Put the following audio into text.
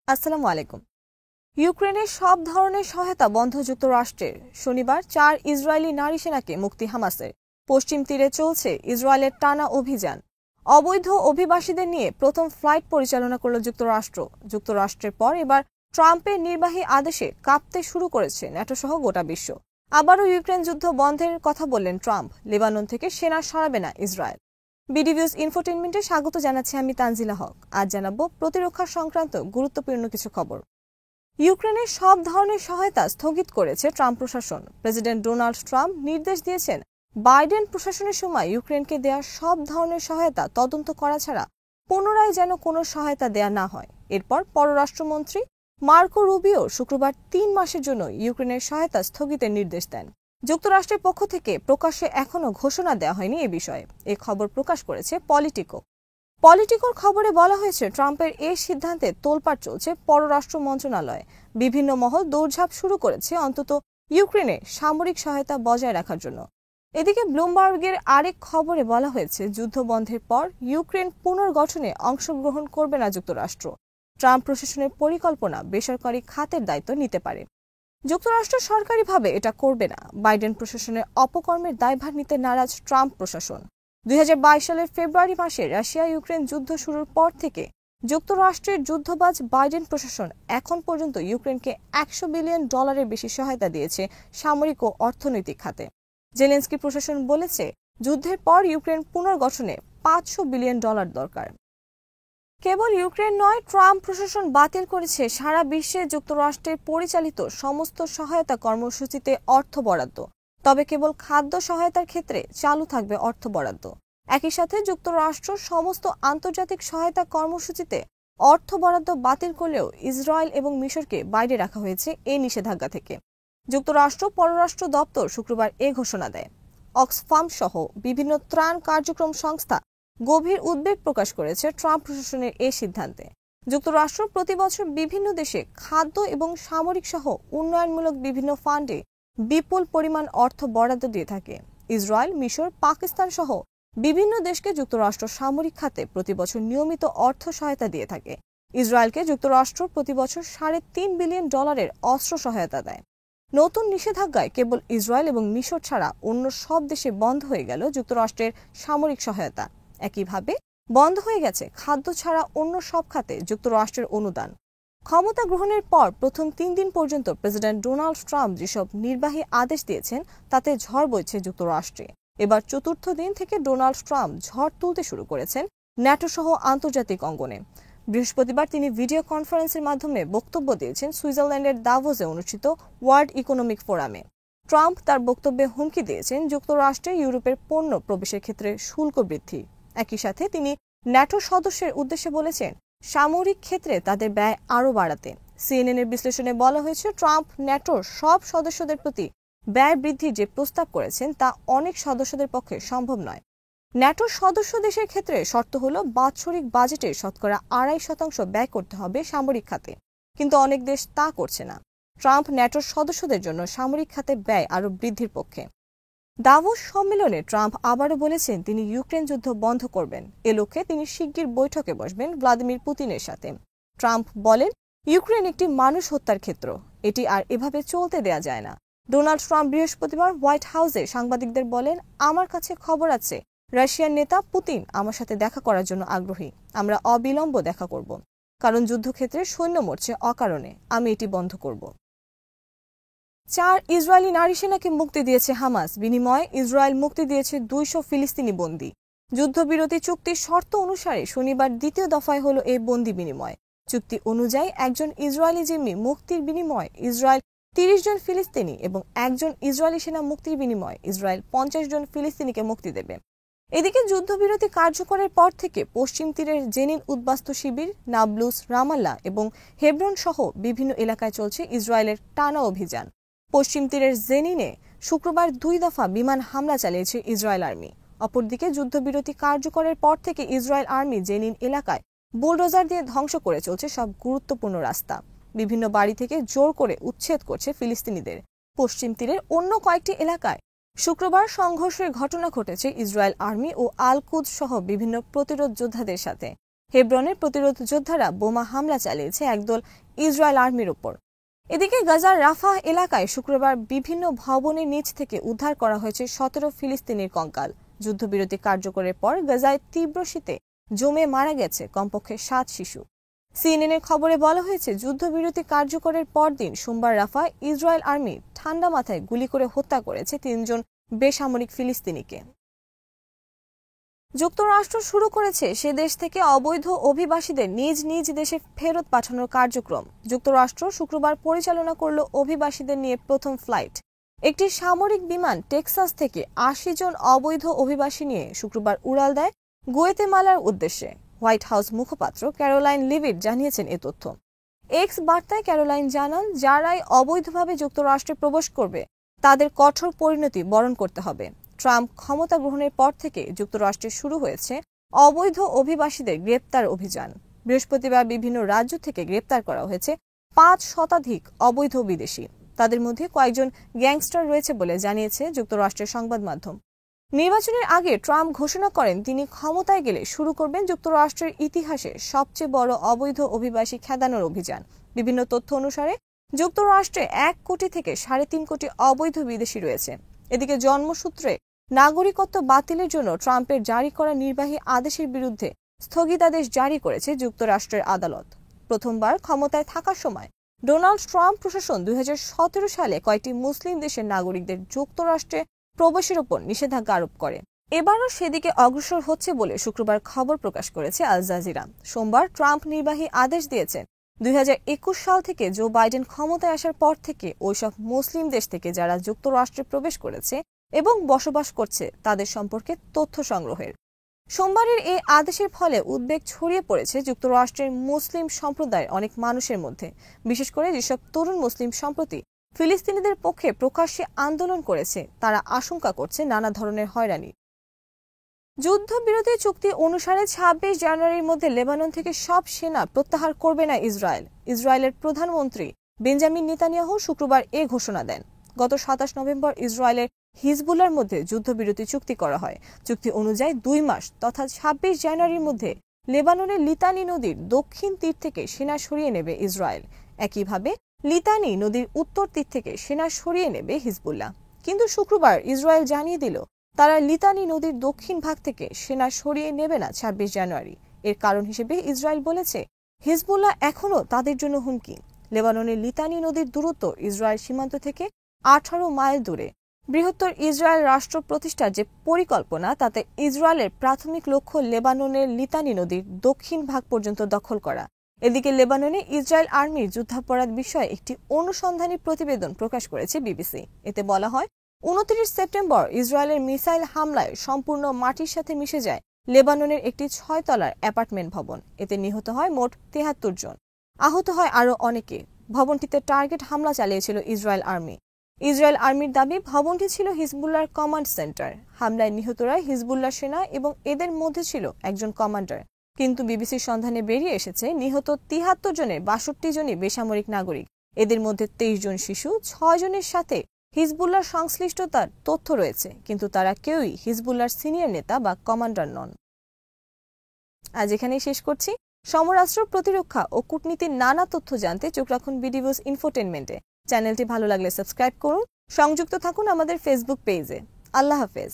আসসালামু আলাইকুম। ইউক্রেনের সব ধরনের সহায়তা বন্ধ যুক্তরাষ্ট্রের। শনিবার 4 ইসরায়েলি নারী সেনাকে মুক্তি হামাসের। পশ্চিম তীরে চলছে ইসরায়েলের টানা অভিযান। অবৈধ অভিবাসীদের নিয়ে প্রথম ফ্লাইট পরিচালনা করল যুক্তরাষ্ট্র। যুক্তরাষ্ট্রের পর এবার ট্রাম্পের নির্বাহী আদেশে কাঁপতে শুরু করেছে ন্যাটো সহ গোটা বিশ্ব। আবারও ইউক্রেন যুদ্ধ বন্ধের কথা বললেন ট্রাম্প। লেবানন থেকে সেনা সরাবে না ইসরায়েল। বিডিভিউজ ইনফোটেনমেন্টে স্বাগত জানাচ্ছি আমি তানজিলা হক। আজ জানাবো প্রতিরক্ষা সংক্রান্ত গুরুত্বপূর্ণ কিছু খবর। ইউক্রেনের সব ধরনের সহায়তা স্থগিত করেছে ট্রাম্প প্রশাসন। প্রেসিডেন্ট ডোনাল্ড ট্রাম্প নির্দেশ দিয়েছেন বাইডেন প্রশাসনের সময় ইউক্রেনকে দেয়া সব ধরনের সহায়তা তদন্ত করা ছাড়া পুনরায় যেন কোনো সহায়তা দেয়া না হয়। এরপর পররাষ্ট্রমন্ত্রী মার্কো রুবিও শুক্রবার 3 মাসের জন্য ইউক্রেনের সহায়তা স্থগিতের নির্দেশ দেন। যুক্তরাষ্ট্রের পক্ষ থেকে প্রকাশ্যে এখনও ঘোষণা দেওয়া হয়নি এ বিষয়ে। এ খবর প্রকাশ করেছে পলিটিকোর খবরে বলা হয়েছে ট্রাম্পের এই সিদ্ধান্তে তোলপাড় চলছে পররাষ্ট্র মন্ত্রণালয়ে। বিভিন্ন মহল দৌড়ঝাঁপ শুরু করেছে অন্তত ইউক্রেনে সামরিক সহায়তা বজায় রাখার জন্য। এদিকে ব্লুমবার্গের আরেক খবরে বলা হয়েছে যুদ্ধ বন্ধের পর ইউক্রেন পুনর্গঠনে অংশগ্রহণ করবে না যুক্তরাষ্ট্র। ট্রাম্প প্রশাসনের পরিকল্পনা বেসরকারি খাতের দায়িত্ব নিতে পারে। যুক্তরাষ্ট্র সরকারিভাবে এটা করবে না। বাইডেন প্রশাসনের অপকর্মের দায়ভার নিতে নারাজ ট্রাম্প প্রশাসন। 2022 সালের ফেব্রুয়ারি মাসে রাশিয়া ইউক্রেন যুদ্ধ শুরুর পর থেকে যুক্তরাষ্ট্রের যুদ্ধবাজ বাইডেন প্রশাসন এখন পর্যন্ত ইউক্রেনকে $100 বিলিয়ন বেশি সহায়তা দিয়েছে সামরিক ও অর্থনৈতিক খাতে। জেলেনস্কি প্রশাসন বলেছে যুদ্ধের পর ইউক্রেন পুনর্গঠনে $500 বিলিয়ন দরকার। কেবল ইউক্রেন নয়, ট্রাম্প প্রশাসন বাতিল করেছে সারা বিশ্বে যুক্তরাষ্ট্রের পরিচালিত সমস্ত সহায়তা কর্মসূচিতে অর্থ বরাদ্দ। তবে কেবল খাদ্য সহায়তার ক্ষেত্রে চালু থাকবে অর্থ বরাদ্দ। একই সাথে যুক্তরাষ্ট্র সমস্ত আন্তর্জাতিক সহায়তা কর্মসূচিতে অর্থ বরাদ্দ বাতিল করলেও ইসরায়েল এবং মিশরকে বাইরে রাখা হয়েছে এই নিষেধাজ্ঞা থেকে। যুক্তরাষ্ট্র পররাষ্ট্র দপ্তর শুক্রবার এ ঘোষণা দেয়। অক্সফাম সহ বিভিন্ন ত্রাণ কার্যক্রম সংস্থা গভীর উদ্বেগ প্রকাশ করেছে ট্রাম্প প্রশাসনের এই সিদ্ধান্তে। যুক্তরাষ্ট্র প্রতি বছর বিভিন্ন দেশে খাদ্য এবং সামরিক সহ উন্নয়নমূলক বিভিন্ন ফান্ডে বিপুল পরিমাণ অর্থ বরাদ্দ দিয়ে থাকে। ইসরায়েল, মিশর, পাকিস্তান সহ বিভিন্ন দেশকে যুক্তরাষ্ট্র সামরিক খাতে প্রতি বছর নিয়মিত অর্থ সহায়তা দিয়ে থাকে। ইসরায়েলকে যুক্তরাষ্ট্র প্রতি বছর $3.5 বিলিয়ন অস্ত্র সহায়তা দেয়। নতুন নিষেধাজ্ঞায় কেবল ইসরায়েল এবং মিশর ছাড়া অন্য সব দেশে বন্ধ হয়ে গেল যুক্তরাষ্ট্রের সামরিক সহায়তা। একইভাবে বন্ধ হয়ে গেছে খাদ্য ছাড়া অন্য সব খাতে যুক্তরাষ্ট্রের অনুদান। ক্ষমতা গ্রহণের পর প্রথম 3 দিন পর্যন্ত প্রেসিডেন্ট ডোনাল্ড ট্রাম্প যেসব নির্বাহী আদেশ দিয়েছেন তাতে ঝড় বইছে যুক্তরাষ্ট্রে। এবার চতুর্থ দিন থেকে ডোনাল্ড ট্রাম্প ঝড় তুলতে শুরু করেছেন ন্যাটো সহ আন্তর্জাতিক অঙ্গনে। বৃহস্পতিবার তিনি ভিডিও কনফারেন্সের মাধ্যমে বক্তব্য দিয়েছেন সুইজারল্যান্ডের দাভোসে অনুষ্ঠিত ওয়ার্ল্ড ইকোনমিক ফোরামে। ট্রাম্প তার বক্তব্যে হুমকি দিয়েছেন যুক্তরাষ্ট্রে ইউরোপের পণ্য প্রবেশের ক্ষেত্রে শুল্ক বৃদ্ধি। একই সাথে তিনি ন্যাটো সদস্যের উদ্দেশ্যে বলেছেন সামরিক ক্ষেত্রে তাদের ব্যয় আরও বাড়াতে। সিএনএন এর বিশ্লেষণে বলা হয়েছে ট্রাম্প ন্যাটোর সব সদস্যদের প্রতি ব্যয় বৃদ্ধির যে প্রস্তাব করেছেন তা অনেক সদস্যদের পক্ষে সম্ভব নয়। ন্যাটোর সদস্য দেশের ক্ষেত্রে শর্ত হল বাৎসরিক বাজেটের শতকরা 2.5% ব্যয় করতে হবে সামরিক খাতে, কিন্তু অনেক দেশ তা করছে না। ট্রাম্প ন্যাটোর সদস্যদের জন্য সামরিক খাতে ব্যয় আরও বৃদ্ধির পক্ষে। দাভোস সম্মেলনে ট্রাম্প আবারও বলেছেন তিনি ইউক্রেন যুদ্ধ বন্ধ করবেন। এ লক্ষ্যে তিনি শিগগির বৈঠকে বসবেন ভ্লাদিমির পুতিনের সাথে। ট্রাম্প বলেন ইউক্রেন একটি মানুষ হত্যার ক্ষেত্র, এটি আর এভাবে চলতে দেয়া যায় না। ডোনাল্ড ট্রাম্প বৃহস্পতিবার হোয়াইট হাউসে সাংবাদিকদের বলেন আমার কাছে খবর আছে রাশিয়ার নেতা পুতিন আমার সাথে দেখা করার জন্য আগ্রহী। আমরা অবিলম্ব দেখা করব, কারণ যুদ্ধক্ষেত্রে সৈন্য মরছে অকারণে। আমি এটি বন্ধ করব। 4 ইসরায়েলি নারী সেনাকে মুক্তি দিয়েছে হামাস। বিনিময়ে ইসরায়েল মুক্তি দিয়েছে 200 ফিলিস্তিনি বন্দী। যুদ্ধবিরতি চুক্তির শর্ত অনুসারে শনিবার দ্বিতীয় দফায় হল এই বন্দী বিনিময়। চুক্তি অনুযায়ী একজন ইসরায়েলি জিম্মি মুক্তির বিনিময়ে ইসরায়েল 30 জন ফিলিস্তিনি এবং একজন ইসরায়েলি সেনা মুক্তির বিনিময়ে ইসরায়েল 50 জন ফিলিস্তিনিকে মুক্তি দেবে। এদিকে যুদ্ধবিরতি কার্যকরের পর থেকে পশ্চিম তীরের জেনিন উদ্বাস্তু শিবির, নাবলুস, রামাল্লা এবং হেব্রন সহ বিভিন্ন এলাকায় চলছে ইসরায়েলের টানা অভিযান। পশ্চিম তীরের জেনিনে শুক্রবার 2 দফা বিমান হামলা চালিয়েছে ইসরায়েল আর্মি। অপরদিকে যুদ্ধবিরতি কার্যকরের পর থেকে ইসরায়েল আর্মি জেনিন এলাকায় বুলডোজার দিয়ে ধ্বংস করে চলছে সব গুরুত্বপূর্ণ রাস্তা। বিভিন্ন বাড়ি থেকে জোর করে উচ্ছেদ করছে ফিলিস্তিনিদের। পশ্চিম তীরের অন্য কয়েকটি এলাকায় শুক্রবার সংঘর্ষের ঘটনা ঘটেছে ইসরায়েল আর্মি ও আল কুদস সহ বিভিন্ন প্রতিরোধ যোদ্ধাদের সাথে। হেব্রনের প্রতিরোধ যোদ্ধারা বোমা হামলা চালিয়েছে একদল ইসরায়েল আর্মির ওপর। এদিকে গাজার রাফাহ এলাকায় শুক্রবার বিভিন্ন ভবনের নিচ থেকে উদ্ধার করা হয়েছে 17 ফিলিস্তিনির কঙ্কাল। যুদ্ধবিরতি কার্যকরের পর গাজায় তীব্র শীতে জমে মারা গেছে কমপক্ষে 7 শিশু। সিএনএনের খবরে বলা হয়েছে, যুদ্ধবিরতি কার্যকরের পরদিন সোমবার রাফায় ইসরায়েল আর্মি ঠান্ডা মাথায় গুলি করে হত্যা করেছে 3 জন বেসামরিক ফিলিস্তিনিকে। যুক্তরাষ্ট্র শুরু করেছে সে দেশ থেকে অবৈধ অভিবাসীদের নিজ নিজ দেশে ফেরত পাঠানোর কার্যক্রম। যুক্তরাষ্ট্র শুক্রবার পরিচালনা করল অভিবাসীদের নিয়ে প্রথম ফ্লাইট। একটি সামরিক বিমান টেক্সাস থেকে 80 জন অবৈধ অভিবাসী নিয়ে শুক্রবার উড়াল দেয় গুয়েতেমালার উদ্দেশ্যে। হোয়াইট হাউস মুখপাত্র ক্যারোলাইন লিভিট জানিয়েছেন এ তথ্য। এক্স বার্তায় ক্যারোলাইন জানান, যারাই অবৈধভাবে যুক্তরাষ্ট্রে প্রবেশ করবে তাদের কঠোর পরিণতি বরণ করতে হবে। ট্রাম্প ক্ষমতা গ্রহণের পর থেকে যুক্তরাষ্ট্রে শুরু হয়েছে অবৈধ অভিবাসীদের গ্রেপ্তার অভিযান। বৃহস্পতিবার বিভিন্ন রাজ্য থেকে গ্রেপ্তার করা হয়েছে 5 শতাধিক অবৈধ বিদেশি। তাদের মধ্যে কয়েকজন গ্যাংস্টার রয়েছে বলে জানিয়েছে যুক্তরাষ্ট্রের সংবাদ মাধ্যম। নির্বাচনের আগে ট্রাম্প ঘোষণা করেন তিনি ক্ষমতায় গেলে শুরু করবেন যুক্তরাষ্ট্রের ইতিহাসে সবচেয়ে বড় অবৈধ অভিবাসী খেদানোর অভিযান। বিভিন্ন তথ্য অনুসারে যুক্তরাষ্ট্রে 1 কোটি থেকে 3.5 কোটি অবৈধ বিদেশি রয়েছে। এদিকে জন্মসূত্রে নাগরিকত্ব বাতিলের জন্য ট্রাম্পের জারি করা নির্বাহী আদেশের বিরুদ্ধে স্থগিতাদেশ জারি করেছে যুক্তরাষ্ট্রের আদালত। প্রথমবার ক্ষমতায় থাকার সময় ডোনাল্ড ট্রাম্প প্রশাসন 2017 সালে কয়েকটি মুসলিম দেশের নাগরিকদের যুক্তরাষ্ট্রে প্রবেশের উপর নিষেধাজ্ঞা আরোপ করে। এবারও সেদিকে অগ্রসর হচ্ছে বলে শুক্রবার খবর প্রকাশ করেছে আল জাজিরা। সোমবার ট্রাম্প নির্বাহী আদেশ দিয়েছেন, 2021 সাল থেকে জো বাইডেন ক্ষমতায় আসার পর থেকে ওইসব মুসলিম দেশ থেকে যারা যুক্তরাষ্ট্রে প্রবেশ করেছে এবং বসবাস করছে তাদের সম্পর্কে তথ্য সংগ্রহের। সোমবারের এই আদেশের ফলে উদ্বেগ ছড়িয়ে পড়েছে যুক্তরাষ্ট্রের মুসলিম সম্প্রদায়ের অনেক মানুষের মধ্যে, বিশেষ করে যেসব তরুণ মুসলিম সম্প্রতি ফিলিস্তিনিদের পক্ষে প্রকাশ্যে আন্দোলন করেছে তারা আশঙ্কা করছে নানা ধরনের হয়রানি। যুদ্ধবিরতি চুক্তি অনুসারে 26 জানুয়ারির মধ্যে লেবানন থেকে সব সেনা প্রত্যাহার করবে না ইসরায়েল। ইসরায়েলের প্রধানমন্ত্রী বেঞ্জামিন নেতানিয়াহু শুক্রবার এ ঘোষণা দেন। গত 27 নভেম্বর ইসরায়েলের হিজবুল্লাহর মধ্যে যুদ্ধবিরতি চুক্তি করা হয়। চুক্তি অনুযায়ী 2 মাস তথা 26 জানুয়ারির মধ্যে লেবাননের লিতানি নদীর দক্ষিণ তীর থেকে সেনা সরিয়ে নেবে ইসরায়েল। একইভাবে লিতানি নদীর উত্তর তীর থেকে সেনা সরিয়ে নেবে হিজবুল্লাহ। কিন্তু শুক্রবার ইসরায়েল জানিয়ে দিল তারা লিতানি নদীর দক্ষিণ ভাগ থেকে সেনা সরিয়ে নেবে না 26 জানুয়ারি। এর কারণ হিসেবে ইসরায়েল বলেছে, হিজবুল্লাহ এখনও তাদের জন্য হুমকি। লেবাননের লিতানি নদীর দূরত্ব ইসরায়েল সীমান্ত থেকে 18 মাইল দূরে। বৃহত্তর ইসরায়েল রাষ্ট্র প্রতিষ্ঠার যে পরিকল্পনা তাতে ইসরায়েলের প্রাথমিক লক্ষ্য লেবাননের লিতানি নদীর দক্ষিণ ভাগ পর্যন্ত দখল করা। এদিকে লেবাননে ইসরায়েল আর্মির যুদ্ধাপরাধ বিষয়ে একটি অনুসন্ধানী প্রতিবেদন প্রকাশ করেছে বিবিসি। এতে বলা হয়, 29 সেপ্টেম্বর ইসরায়েলের মিসাইল হামলায় সম্পূর্ণ মাটির সাথে মিশে যায় লেবাননের একটি 6 তলার অ্যাপার্টমেন্ট ভবন। এতে নিহত হয় মোট 73 জন, আহত হয় আরও অনেকে। ভবনটিতে টার্গেট হামলা চালিয়েছিল ইসরায়েল আর্মি। ইসরায়েল আর্মির দাবি ভবনটি ছিল হিজবুল্লাহর কমান্ড সেন্টার। হামলায় নিহতরা হিজবুল্লাহ সেনা এবং এদের মধ্যে ছিল একজন কমান্ডার। কিন্তু বিবিসির সন্ধানে বেরিয়ে এসেছে নিহত 73 জনের 62 জনই বেসামরিক নাগরিক। এদের মধ্যে 23 জন শিশু, 6 জনের সাথে হিজবুল্লাহর সংশ্লিষ্টতার তথ্য রয়েছে, কিন্তু তারা কেউই হিজবুল্লাহর সিনিয়র নেতা বা কমান্ডার নন। আজ এখানেই শেষ করছি। সমরাস্ত্র, প্রতিরক্ষা ও কূটনীতির নানা তথ্য জানতে চোখ রাখুন বিডিভোস ইনফোটেনমেন্টে। চ্যানেলটি ভালো লাগলে সাবস্ক্রাইব করুন। সংযুক্ত থাকুন আমাদের ফেসবুক পেজে। আল্লাহ হাফেজ।